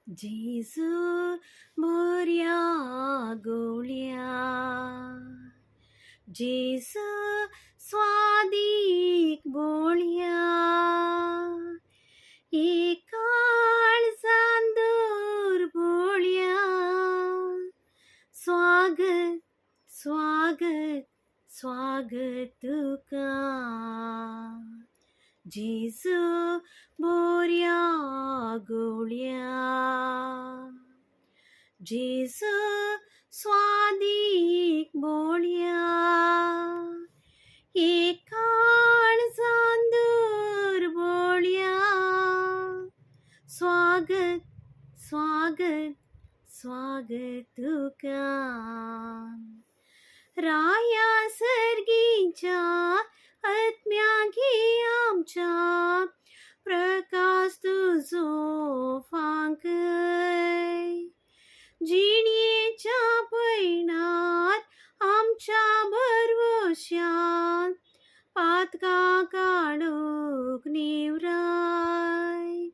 जेजू बऱ्या गवळ्या, जेजू स्वादीक बोळ्या, एक काळजान दूर बोळ्या. स्वागत स्वागत स्वागत तुका, जेजू बऱ्या गवळ्या. जेजू स्वादीक बोळ्या, एक काळजान दूर बोळ्या. स्वागत स्वागत स्वागत तुका. राया सर्गीच्या आत्म्या घे आमच्या, प्रकाश तुजो फांकय. जिणयेच्या पैणात आमच्या भरवश्यान, पातकां काडूंक निवराय.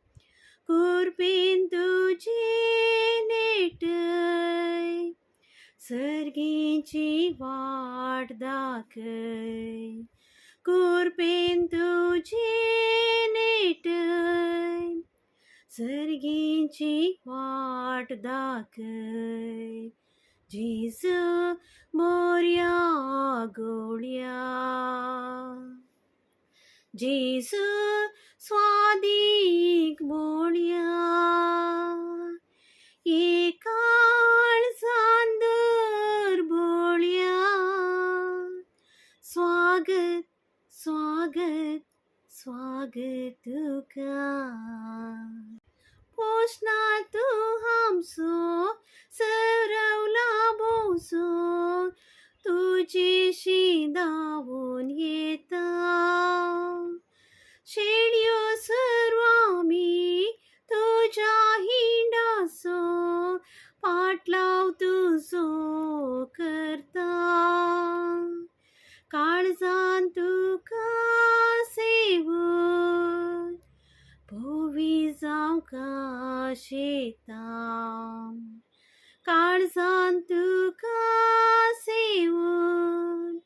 कृपेन तुजे नेटय, सर्गीची वाट दाखय. कृपेन तुजे नेटय, सर्गीची वाट दाखय. जेजू बऱ्या गवळ्या, जेजू स्वादीक बोळ्या, एक काळजान दूर बोळ्या. स्वागत स्वागत स्वागत तुका. पोषणा तू आमचो सरवला बोसो, तुजेशी धावून येता. शेळयो सर्व आमी तुज्या हिंडाचो, पाटलाव तुजो करता. काळजान तुका सेवून, भोवी जावंका शेता. काळजान तुका सेवून,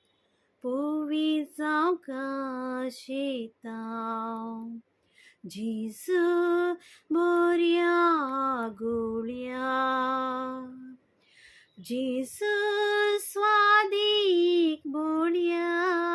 भोवी जावंका शेता. जेजू बऱ्या गवळ्या, जेजू स्वादीक बोळ्या.